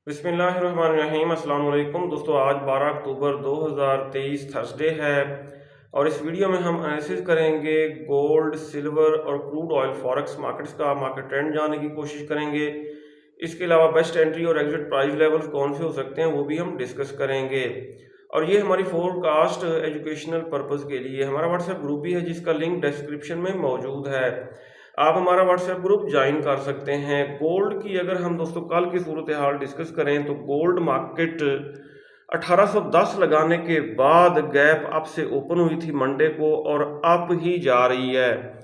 बिस्मिल्लाहिर्रहमानिर्रहीम अस्सलाम वालेकुम दोस्तों। आज 12 अक्टूबर 2023 थर्सडे है और इस वीडियो में हम एनालिसिस करेंगे गोल्ड, सिल्वर और क्रूड ऑयल फॉरेक्स मार्केट्स का मार्केट ट्रेंड जानने की कोशिश करेंगे। इसके अलावा बेस्ट एंट्री और एग्जिट प्राइस लेवल्स कौन से हो सकते हैं वो भी हम डिस्कस करेंगे। और ये हमारी फोरकास्ट एजुकेशनल पर्पस के लिए हमारा व्हाट्सएप ग्रुप भी है जिसका लिंक डिस्क्रिप्शन में मौजूद है। आप हमारा व्हाट्सएप ग्रुप ज्वाइन कर सकते हैं। गोल्ड की अगर हम दोस्तों कल की सूरत हाल डिस्कस करें तो गोल्ड मार्केट 1810 लगाने के बाद गैप अप से ओपन हुई थी मंडे को और अप ही जा रही है।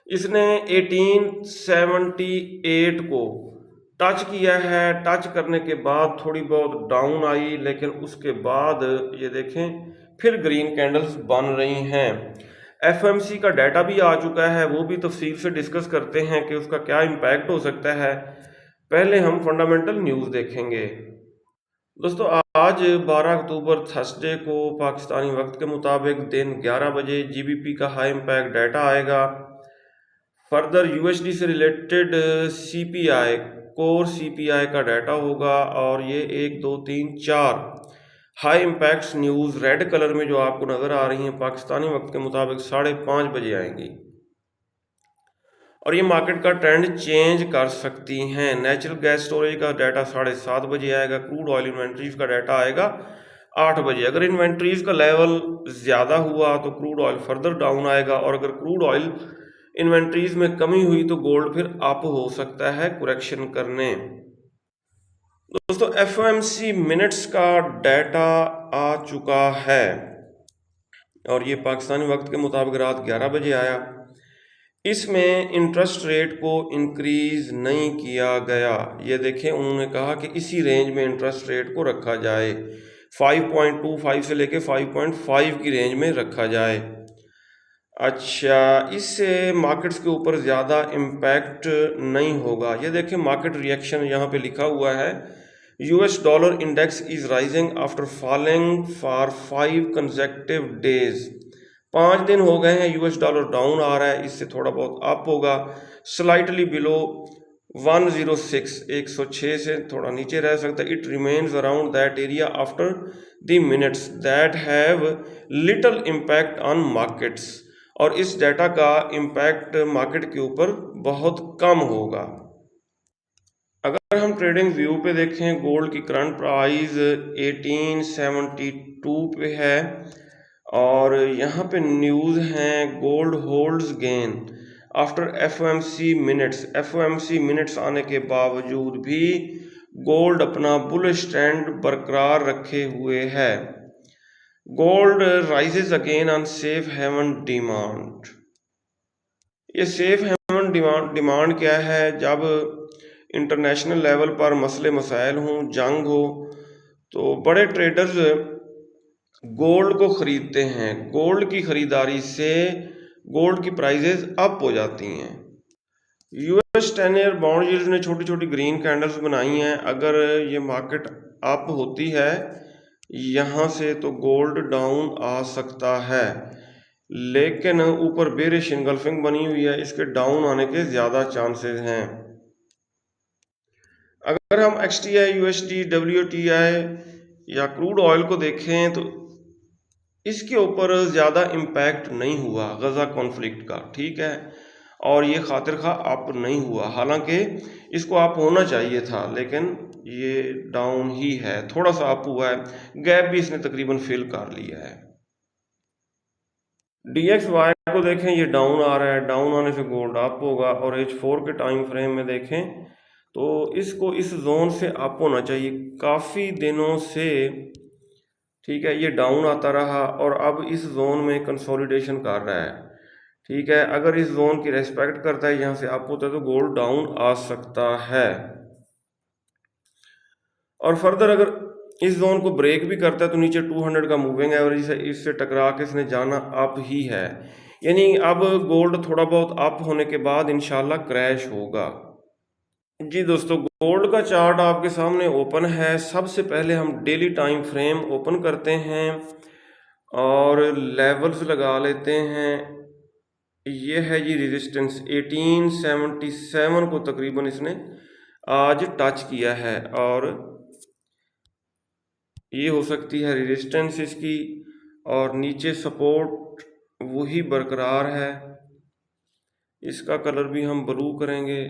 इसने 1878 को टच किया है। टच करने के बाद थोड़ी बहुत डाउन आई, लेकिन उसके बाद ये देखें फिर ग्रीन कैंडल्स बन रही हैं। एफएमसी का डाटा भी आ चुका है, वो भी तफसील से डिस्कस करते हैं कि उसका क्या इम्पैक्ट हो सकता है। पहले हम फंडामेंटल न्यूज़ देखेंगे। दोस्तों आज 12 अक्टूबर थर्सडे को पाकिस्तानी वक्त के मुताबिक दिन 11 बजे जीबीपी का हाई इम्पैक्ट डाटा आएगा। फर्दर यूएसडी से रिलेटेड सीपीआई, कोर सीपीआई का डाटा होगा और ये 1 2 3 4 high impacts news red colour में जो आपको नज़र आ रही हैं पाकिस्तानी वक्त के मुताबिक 5:30 बजे आएंगी और ये मार्केट का ट्रेंड चेंज कर सकती हैं। नेचुरल गैस स्टोरेज का डाटा 7:30 बजे आएगा। क्रूड ऑयल इन्वेंट्रीज का डाटा आएगा 8 बजे। अगर इन्वेंट्रीज का लेवल ज़्यादा हुआ तो क्रूड ऑयल फर्दर डाउन आएगा और अगर क्रूड ऑयल इन्वेंट्रीज में कमी हुई तो गोल्ड फिर अप हो सकता है करेक्शन करने। दोस्तों एफओएमसी मिनट्स का डाटा आ चुका है और ये पाकिस्तानी वक्त के मुताबिक रात 11 बजे आया। इसमें इंटरेस्ट रेट को इंक्रीज नहीं किया गया। ये देखें, उन्होंने कहा कि इसी रेंज में इंटरेस्ट रेट को रखा जाए, 5.25 से लेके 5.5 की रेंज में रखा जाए। अच्छा, इससे मार्केट्स के ऊपर ज़्यादा इम्पैक्ट नहीं होगा। ये देखें मार्केट रिएक्शन यहाँ पे लिखा हुआ है। US dollar index is rising after falling for 5 consecutive days. 5 दिन हो गए हैं यूएस डॉलर डाउन आ रहा है, इससे थोड़ा बहुत अप होगा। स्लाइटली बिलो 106, 106 से थोड़ा नीचे रह सकता है। It remains around that area after the minutes that have little impact on markets. और इस डाटा का इम्पैक्ट मार्केट के ऊपर बहुत कम होगा। अगर हम ट्रेडिंग व्यू पे देखें, गोल्ड की करंट प्राइस 1872 पे है और यहाँ पे न्यूज़ हैं gold holds gain after FOMC minutes. FOMC minutes आने के बावजूद भी गोल्ड अपना बुलिश ट्रेंड बरकरार रखे हुए है। Gold rises again on safe haven demand. ये सेफ हेवन डिमांड क्या है? जब इंटरनेशनल लेवल पर मसले मसाइल हों, जंग हो, तो बड़े ट्रेडर्स गोल्ड को ख़रीदते हैं। गोल्ड की ख़रीदारी से गोल्ड की प्राइजेस अप हो जाती हैं। यूएस 10 ईयर बॉन्ड यील्ड्स ने छोटी छोटी ग्रीन कैंडल्स बनाई हैं। अगर ये मार्केट अप होती है यहाँ से तो गोल्ड डाउन आ सकता है, लेकिन ऊपर बेरिश इनगल्फिंग बनी हुई है, इसके डाउन आने के ज़्यादा चांसेस हैं। अगर हम एक्सटीआई, यूएसडी, डब्ल्यूटीआई या क्रूड ऑयल को देखें तो इसके ऊपर ज़्यादा इम्पैक्ट नहीं हुआ गज़ा कॉन्फ्लिक्ट का, ठीक है, और ये खातिर खा अप नहीं हुआ। हालांकि इसको अप होना चाहिए था, लेकिन ये डाउन ही है। थोड़ा सा अप हुआ है, गैप भी इसने तकरीबन फिल कर लिया है। DXY को देखें, ये डाउन आ रहा है, डाउन आने से गोल्ड अप होगा। और H4 के टाइम फ्रेम में देखें तो इसको इस जोन से अप होना चाहिए काफ़ी दिनों से, ठीक है। ये डाउन आता रहा और अब इस जोन में कंसोलिडेशन कर रहा है, ठीक है। अगर इस जोन की रेस्पेक्ट करता है, यहाँ से अप होता है, तो गोल्ड डाउन आ सकता है। और फर्दर अगर इस जोन को ब्रेक भी करता है तो नीचे 200 का मूविंग एवरेज है, इससे टकरा के इसने जाना अप ही है। यानी अब गोल्ड थोड़ा बहुत अप होने के बाद इंशाल्लाह क्रैश होगा। जी दोस्तों, गोल्ड का चार्ट आपके सामने ओपन है। सबसे पहले हम डेली टाइम फ्रेम ओपन करते हैं और लेवल्स लगा लेते हैं। ये है जी रेजिस्टेंस 1877 को तकरीबन इसने आज टच किया है और ये हो सकती है रेजिस्टेंस इसकी, और नीचे सपोर्ट वही बरकरार है। इसका कलर भी हम ब्लू करेंगे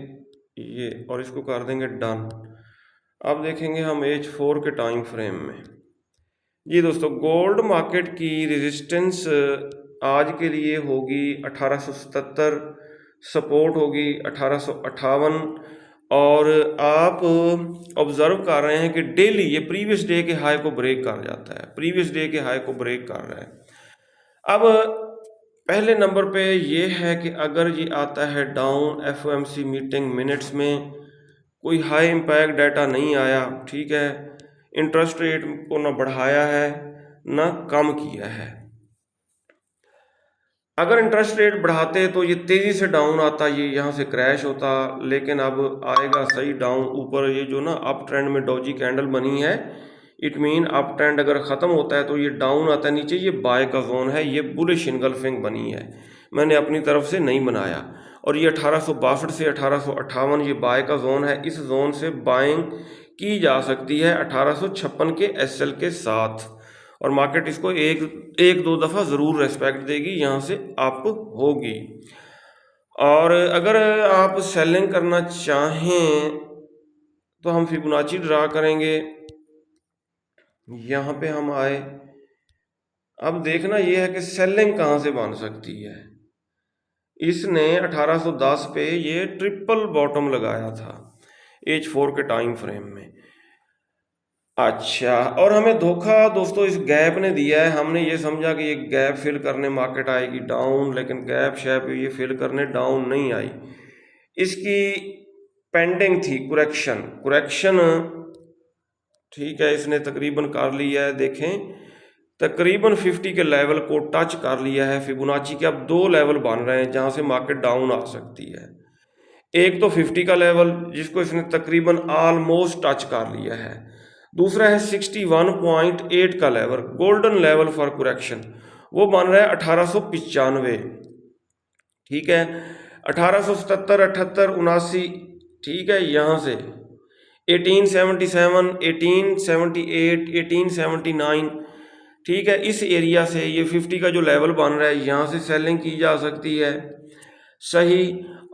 ये, और इसको कर देंगे डन। अब देखेंगे हम H4 के टाइम फ्रेम में। जी दोस्तों, गोल्ड मार्केट की रेजिस्टेंस आज के लिए होगी 1877, सपोर्ट होगी 1858, और आप ऑब्जर्व कर रहे हैं कि डेली ये प्रीवियस डे के हाई को ब्रेक कर जाता है, प्रीवियस डे के हाई को ब्रेक कर रहा है। अब पहले नंबर पे ये है कि अगर ये आता है डाउन FOMC मीटिंग मिनट्स में, कोई हाई इम्पैक्ट डाटा नहीं आया, ठीक है, इंटरेस्ट रेट को ना बढ़ाया है ना कम किया है। अगर इंटरेस्ट रेट बढ़ाते तो ये तेज़ी से डाउन आता, ये यहाँ से क्रैश होता, लेकिन अब आएगा सही डाउन ऊपर। ये जो ना अप ट्रेंड में डॉजी कैंडल बनी है, इट मीन अप ट्रेंड अगर ख़त्म होता है तो ये डाउन आता है नीचे, ये बाय का जोन है, ये बुलिश इनगल्फिंग बनी है, मैंने अपनी तरफ से नहीं बनाया। और ये 1862 से 1858 ये बाय का जोन है, इस जोन से बाइंग की जा सकती है 1856 के SL के साथ, और मार्केट इसको एक दो दफ़ा ज़रूर रेस्पेक्ट देगी, यहाँ से अप होगी। और अगर आप सेलिंग करना चाहें तो हम फिबोनाची ड्रा करेंगे। यहाँ पे हम आए, अब देखना ये है कि सेलिंग कहाँ से बन सकती है। इसने 1810 पे ये ट्रिपल बॉटम लगाया था H4 के टाइम फ्रेम में। अच्छा, और हमें धोखा दोस्तों इस गैप ने दिया है। हमने ये समझा कि ये गैप फिल करने मार्केट आएगी डाउन, लेकिन गैप शैप ये फिल करने डाउन नहीं आई, इसकी पेंडिंग थी कुरेक्शन, ठीक है, इसने तकरीबन कर लिया है। देखें, तकरीबन 50 के लेवल को टच कर लिया है। फिबोनाची के अब दो लेवल बन रहे हैं जहाँ से मार्केट डाउन आ सकती है। एक तो 50 का लेवल जिसको इसने तकरीबन ऑलमोस्ट टच कर लिया है, दूसरा है 61.8 का level, golden level for correction, वो बन रहा है 1895, ठीक है, 1877, 78, 79, ठीक है, यहाँ से 1877, 1878, 1879, ठीक है, इस एरिया से ये 50 का जो लेवल बन रहा है यहाँ से सेलिंग की जा सकती है, सही।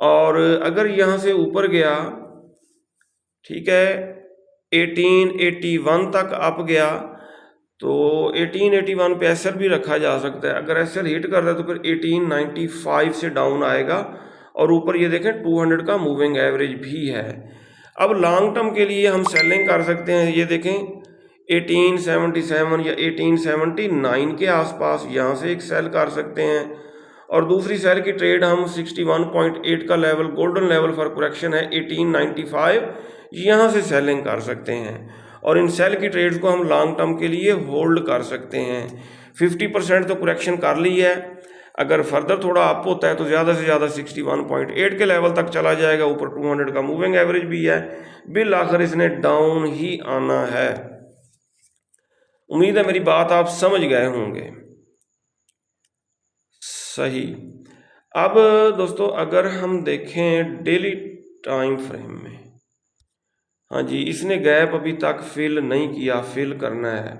और अगर यहाँ से ऊपर गया, ठीक है, 1881 तक अप गया तो 1881 पे एसएल भी रखा जा सकता है। अगर एसएल हिट कर रहा है तो फिर 1895 से डाउन आएगा, और ऊपर ये देखें 200 का मूविंग एवरेज भी है। अब लॉन्ग टर्म के लिए हम सेलिंग कर सकते हैं, ये देखें 1877 या 1879 के आसपास यहाँ से एक सेल कर सकते हैं, और दूसरी सेल की ट्रेड हम 61.8 का level, golden level for correction है 1895, यहाँ से सेलिंग कर सकते हैं, और इन सेल की ट्रेड्स को हम लॉन्ग टर्म के लिए होल्ड कर सकते हैं। 50% तो करेक्शन कर ली है, अगर फर्दर थोड़ा अप होता है तो ज़्यादा से ज़्यादा 61.8 के लेवल तक चला जाएगा, ऊपर 200 का मूविंग एवरेज भी है, बिल आखिर इसने डाउन ही आना है। उम्मीद है मेरी बात आप समझ गए होंगे, सही। अब दोस्तों अगर हम देखें डेली टाइम फ्रेम में, हाँ जी, इसने गैप अभी तक फिल नहीं किया, फिल करना है।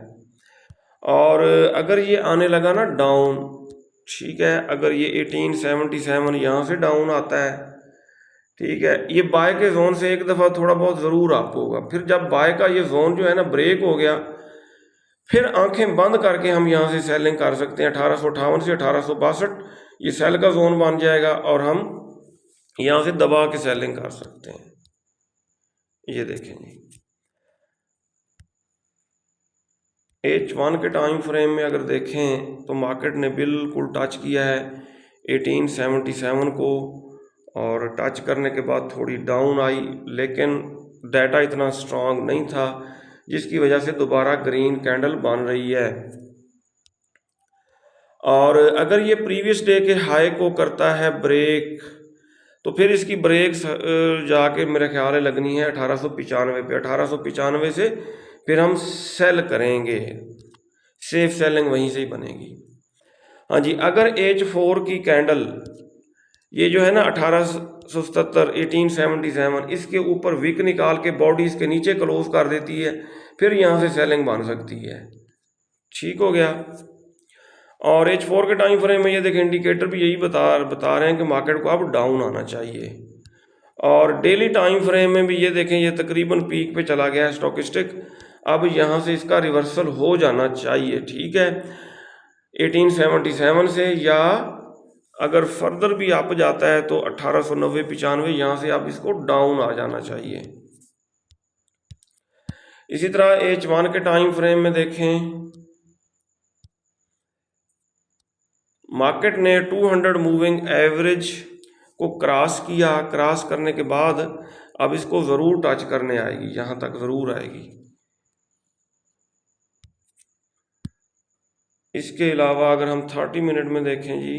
और अगर ये आने लगा ना डाउन, ठीक है, अगर ये 1877 यहाँ से डाउन आता है, ठीक है, ये बाय के जोन से एक दफ़ा थोड़ा बहुत ज़रूर अप होगा, फिर जब बाय का ये जोन जो है ना ब्रेक हो गया, फिर आंखें बंद करके हम यहाँ से सेलिंग कर सकते हैं। 1858 से 1862 ये सेल का जोन बन जाएगा, और हम यहाँ से दबा के सेलिंग कर सकते हैं। ये देखें जी, H1 के टाइम फ्रेम में अगर देखें तो मार्केट ने बिल्कुल टच किया है 1877 को, और टच करने के बाद थोड़ी डाउन आई, लेकिन डाटा इतना स्ट्रांग नहीं था, जिसकी वजह से दोबारा ग्रीन कैंडल बन रही है। और अगर ये प्रीवियस डे के हाई को करता है ब्रेक, तो फिर इसकी ब्रेक जाके मेरे ख्याल है लगनी है 1895 पे। 1895 से फिर हम सेल करेंगे, सेफ सेलिंग वहीं से ही बनेगी। हाँ जी, अगर H4 की कैंडल ये जो है ना 1877, 1877 इसके ऊपर विक निकाल के बॉडी इसके नीचे क्लोज कर देती है, फिर यहाँ से सेलिंग बन सकती है। ठीक हो गया। और H4 के टाइम फ्रेम में ये देखें इंडिकेटर भी यही बता रहे हैं कि मार्केट को अब डाउन आना चाहिए। और डेली टाइम फ्रेम में भी ये देखें ये तकरीबन पीक पे चला गया है स्टॉकिस्टिक, अब यहाँ से इसका रिवर्सल हो जाना चाहिए। ठीक है, 1877 से, या अगर फर्दर भी अप जाता है तो 1890 95 यहाँ से आप इसको डाउन आ जाना चाहिए। इसी तरह H1 के टाइम फ्रेम में देखें मार्केट ने 200 मूविंग एवरेज को क्रॉस किया, क्रॉस करने के बाद अब इसको ज़रूर टच करने आएगी, यहाँ तक ज़रूर आएगी। इसके अलावा अगर हम 30 मिनट में देखें जी,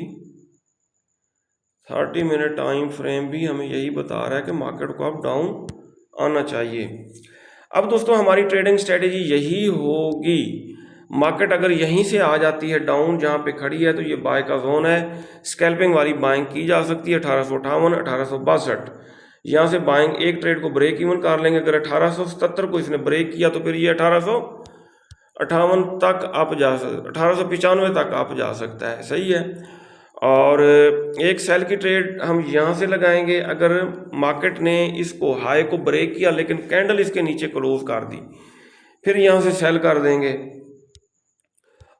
30 मिनट टाइम फ्रेम भी हमें यही बता रहा है कि मार्केट को अब डाउन आना चाहिए। अब दोस्तों हमारी ट्रेडिंग स्ट्रेटेजी यही होगी, मार्केट अगर यहीं से आ जाती है डाउन जहाँ पे खड़ी है तो ये बाय का जोन है, स्कैल्पिंग वाली बाइंग की जा सकती है 1858 1862, यहाँ से बाइंग एक ट्रेड को ब्रेक इवन कर लेंगे। अगर 1877 को इसने ब्रेक किया तो फिर ये 1858 तक आप जा सकते, 1895 तक आप जा सकता है। सही है। और एक सेल की ट्रेड हम यहाँ से लगाएंगे, अगर मार्केट ने इसको हाई को ब्रेक किया लेकिन कैंडल इसके नीचे क्लोज कर दी, फिर यहाँ से सेल कर देंगे।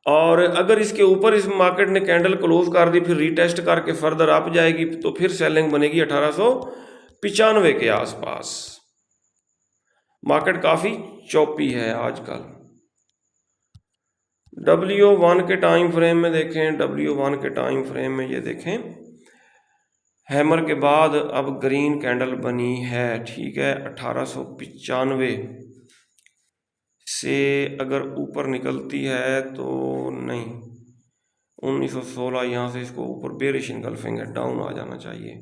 और अगर इसके ऊपर इस मार्केट ने कैंडल क्लोज कर दी, फिर रीटेस्ट करके फर्दर अप जाएगी तो फिर सेलिंग बनेगी 1895 के आसपास। मार्केट काफ़ी चौपी है आजकल। W1 के टाइम फ्रेम में देखें, W1 के टाइम फ्रेम में ये देखें हैमर के बाद अब ग्रीन कैंडल बनी है। ठीक है, 1895 से अगर ऊपर निकलती है तो नहीं, 1916 यहाँ से इसको ऊपर बेरिश इनगल्फिंग है, डाउन आ जाना चाहिए।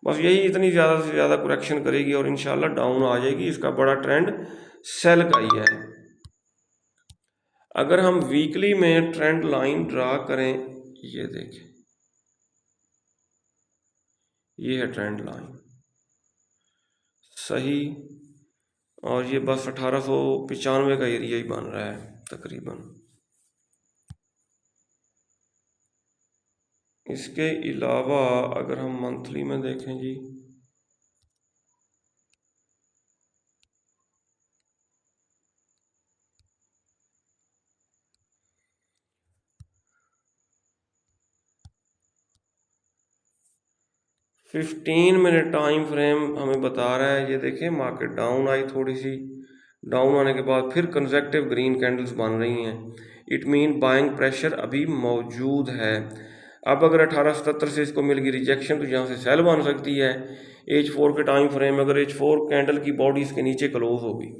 बस यही इतनी ज़्यादा से ज़्यादा करेक्शन करेगी और इंशाल्लाह डाउन आ जाएगी। इसका बड़ा ट्रेंड सेल का ही है। अगर हम वीकली में ट्रेंड लाइन ड्रा करें, ये देखें ये है ट्रेंड लाइन, सही। और ये बस 1895 का एरिया ही बन रहा है तकरीबन। इसके अलावा अगर हम मंथली में देखें जी, फिफ्टीन मिनट टाइम फ्रेम हमें बता रहा है, ये देखें मार्केट डाउन आई, थोड़ी सी डाउन आने के बाद फिर कंसेक्टिव ग्रीन कैंडल्स बन रही हैं। इट मीन बाइंग प्रेशर अभी मौजूद है। अब अगर 1877 से इसको मिल गई रिजेक्शन तो यहाँ से सेल बन सकती है। H4 के टाइम फ्रेम में अगर H4 कैंडल की बॉडी इसके नीचे क्लोज होगी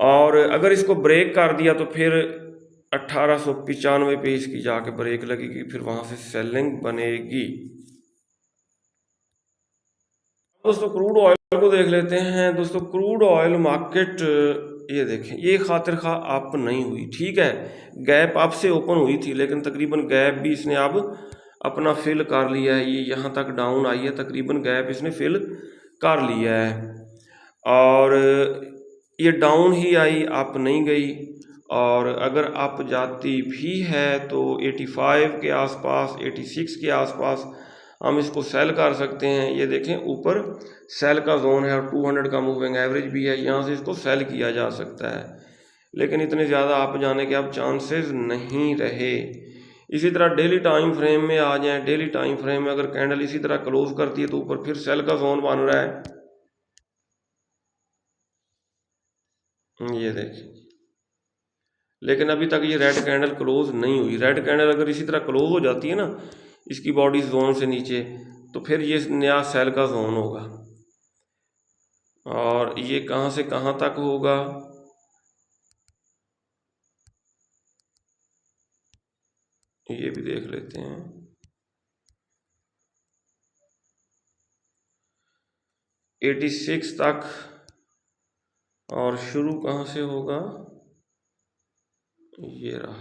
और अगर इसको ब्रेक कर दिया तो फिर 1895 पे इसकी जाके ब्रेक लगेगी, फिर वहाँ से सेलिंग बनेगी। दोस्तों क्रूड ऑयल को देख लेते हैं। दोस्तों क्रूड ऑयल मार्केट ये देखें, ये खातिर खा अप नहीं हुई। ठीक है, गैप अप से ओपन हुई थी लेकिन तकरीबन गैप भी इसने अब अपना फिल कर लिया है। ये यहाँ तक डाउन आई है, तकरीबन गैप इसने फिल कर लिया है और ये डाउन ही आई, अप नहीं गई। और अगर अप जाती भी है तो 85 के आसपास, 86 के आसपास हम इसको सेल कर सकते हैं। ये देखें ऊपर सेल का जोन है और 200 का मूविंग एवरेज भी है, यहाँ से इसको सेल किया जा सकता है, लेकिन इतने ज़्यादा अप जाने के अब चांसेस नहीं रहे। इसी तरह डेली टाइम फ्रेम में आ जाएं। डेली टाइम फ्रेम में अगर कैंडल इसी तरह क्लोज करती है तो ऊपर फिर सेल का जोन बन रहा है। ये देखें, लेकिन अभी तक ये रेड कैंडल क्लोज नहीं हुई। रेड कैंडल अगर इसी तरह क्लोज हो जाती है ना इसकी बॉडी जोन से नीचे, तो फिर ये नया सेल का जोन होगा। और ये कहाँ से कहाँ तक होगा, ये भी देख लेते हैं। 86 तक, और शुरू कहाँ से होगा, ये रहा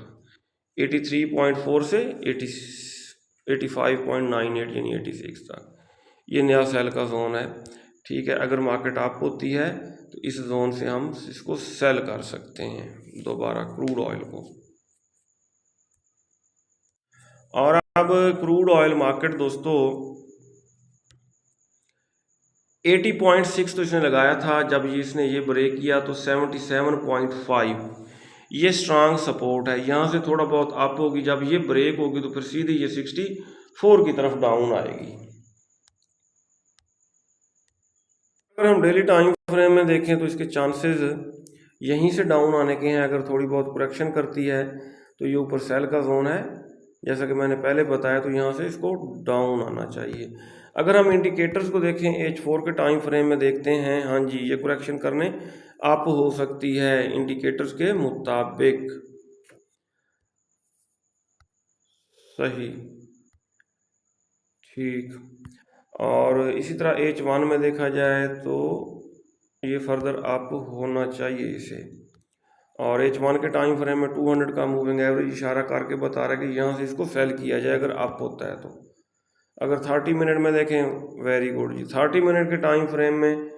83.4 से 85.98 यानी 86 तक। ये नया सेल का जोन है, ठीक है। अगर मार्केट अप होती है तो इस जोन से हम इसको सेल कर सकते हैं दोबारा क्रूड ऑयल को। और अब क्रूड ऑयल मार्केट दोस्तों 80.6 तो इसने लगाया था, जब इसने ये ब्रेक किया तो 77.5 ये स्ट्रांग सपोर्ट है। यहाँ से थोड़ा बहुत अप होगी, जब ये ब्रेक होगी तो फिर सीधे ये 64 की तरफ डाउन आएगी। अगर हम डेली टाइम फ्रेम में देखें तो इसके चांसेस यहीं से डाउन आने के हैं। अगर थोड़ी बहुत करेक्शन करती है तो ये ऊपर सेल का जोन है, जैसा कि मैंने पहले बताया, तो यहाँ से इसको डाउन आना चाहिए। अगर हम इंडिकेटर्स को देखें H4 के टाइम फ्रेम में देखते हैं, हाँ जी ये करेक्शन करने अप हो सकती है इंडिकेटर्स के मुताबिक। सही, ठीक। और इसी तरह H1 में देखा जाए तो ये फर्दर अप होना चाहिए इसे। और H1 के टाइम फ्रेम में 200 का मूविंग एवरेज इशारा करके बता रहा है कि यहाँ से इसको सेल किया जाए अगर अप होता है तो। अगर 30 मिनट में देखें, वेरी गुड जी, 30 मिनट के टाइम फ्रेम में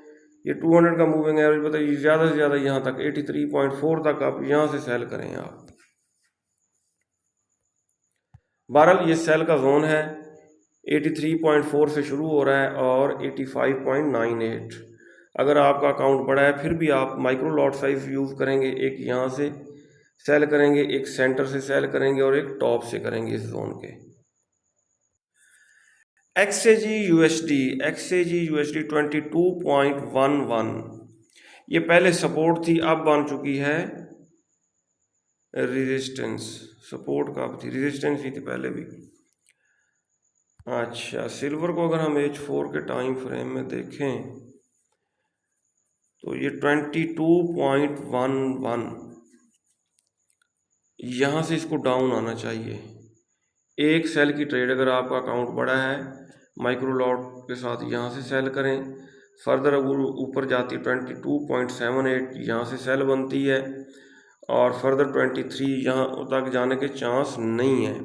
ये 200 का मूविंग एवरेज बताइए, ज़्यादा से ज़्यादा यहाँ तक 83.4 तक आप यहाँ से सेल करें आप। बहरहाल ये सेल का जोन है, 83.4 से शुरू हो रहा है और 85.98। अगर आपका अकाउंट बड़ा है फिर भी आप माइक्रो लॉट साइज यूज़ करेंगे, एक यहाँ से सेल करेंगे, एक सेंटर से सेल करेंगे और एक टॉप से करेंगे इस जोन के। XAG USD 22.11 ये पहले सपोर्ट थी, अब बन चुकी है रेजिस्टेंस। सपोर्ट कब थी, रेजिस्टेंस ही थी पहले भी। अच्छा, सिल्वर को अगर हम H4 के टाइम फ्रेम में देखें तो ये 22.11 यहाँ से इसको डाउन आना चाहिए। एक सेल की ट्रेड अगर आपका अकाउंट बड़ा है माइक्रो लॉट के साथ यहाँ से सेल करें। फर्दर अगर ऊपर जाती है 22.78 यहाँ से सेल बनती है और फर्दर 23 यहाँ तक जाने के चांस नहीं है।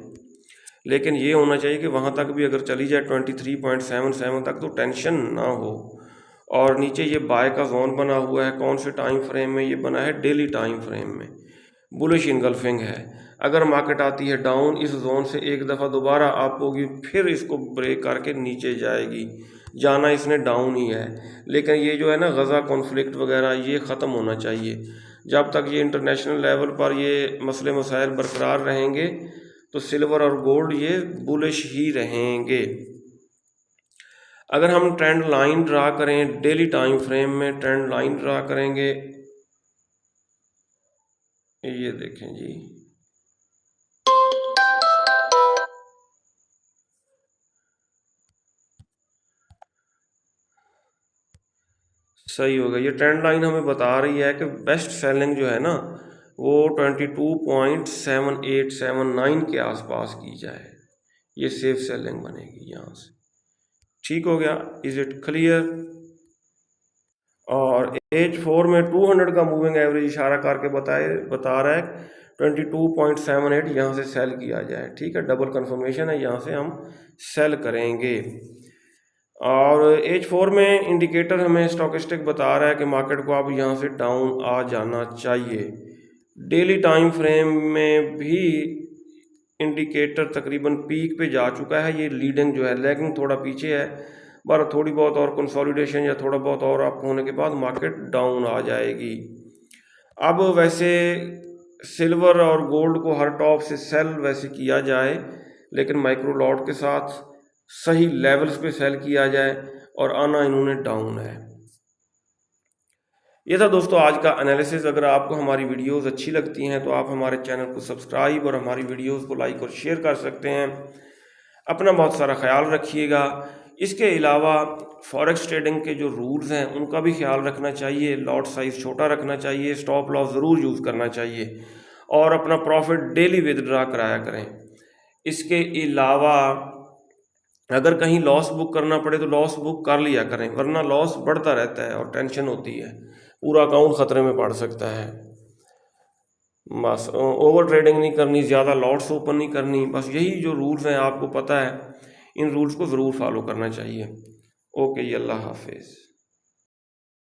लेकिन ये होना चाहिए कि वहाँ तक भी अगर चली जाए 23.77 तक तो टेंशन ना हो। और नीचे ये बाय का जोन बना हुआ है, कौन से टाइम फ्रेम में ये बना है, डेली टाइम फ्रेम में बुलिश इनगल्फिंग है। अगर मार्केट आती है डाउन, इस जोन से एक दफ़ा दोबारा अप होगी, फिर इसको ब्रेक करके नीचे जाएगी। जाना इसने डाउन ही है, लेकिन ये जो है ना गज़ा कॉन्फ्लिक्ट वगैरह ये ख़त्म होना चाहिए। जब तक ये इंटरनेशनल लेवल पर ये मसले मसाइल बरकरार रहेंगे तो सिल्वर और गोल्ड ये बुलिश ही रहेंगे। अगर हम ट्रेंड लाइन ड्रा करें, डेली टाइम फ्रेम में ट्रेंड लाइन ड्रा करेंगे, ये देखें जी, सही हो गया। ये ट्रेंड लाइन हमें बता रही है कि बेस्ट सेलिंग जो है ना वो 22.7879 के आसपास की जाए, ये सेफ सेलिंग बनेगी यहाँ से। ठीक हो गया, इज इट क्लियर। और H4 में 200 का मूविंग एवरेज इशारा करके बता रहा है 22.78 यहाँ से सेल किया जाए। ठीक है, डबल कंफर्मेशन है, यहाँ से हम सेल करेंगे। और H4 में इंडिकेटर हमें स्टॉकिस्टिक बता रहा है कि मार्केट को अब यहाँ से डाउन आ जाना चाहिए। डेली टाइम फ्रेम में भी इंडिकेटर तकरीबन पीक पे जा चुका है, ये लीडिंग जो है, लैगिंग थोड़ा पीछे है, पर थोड़ी बहुत और कंसोलिडेशन या थोड़ा बहुत और अप होने के बाद मार्केट डाउन आ जाएगी। अब वैसे सिल्वर और गोल्ड को हर टॉप से सेल वैसे किया जाए, लेकिन माइक्रो लॉट के साथ सही लेवल्स पे सेल किया जाए, और आना इन्होंने डाउन है। ये था दोस्तों आज का एनालिसिस। अगर आपको हमारी वीडियोस अच्छी लगती हैं तो आप हमारे चैनल को सब्सक्राइब और हमारी वीडियोस को लाइक और शेयर कर सकते हैं। अपना बहुत सारा ख्याल रखिएगा। इसके अलावा फॉरेक्स ट्रेडिंग के जो रूल्स हैं उनका भी ख्याल रखना चाहिए। लॉट साइज़ छोटा रखना चाहिए, स्टॉप लॉस ज़रूर यूज़ करना चाहिए, और अपना प्रॉफिट डेली विदड्रा कराया करें। इसके अलावा अगर कहीं लॉस बुक करना पड़े तो लॉस बुक कर लिया करें, वरना लॉस बढ़ता रहता है और टेंशन होती है, पूरा अकाउंट ख़तरे में पड़ सकता है। बस ओवर ट्रेडिंग नहीं करनी, ज़्यादा लॉट्स ओपन नहीं करनी, बस यही जो रूल्स हैं आपको पता है, इन रूल्स को ज़रूर फॉलो करना चाहिए। ओके जी, अल्लाह हाफिज़।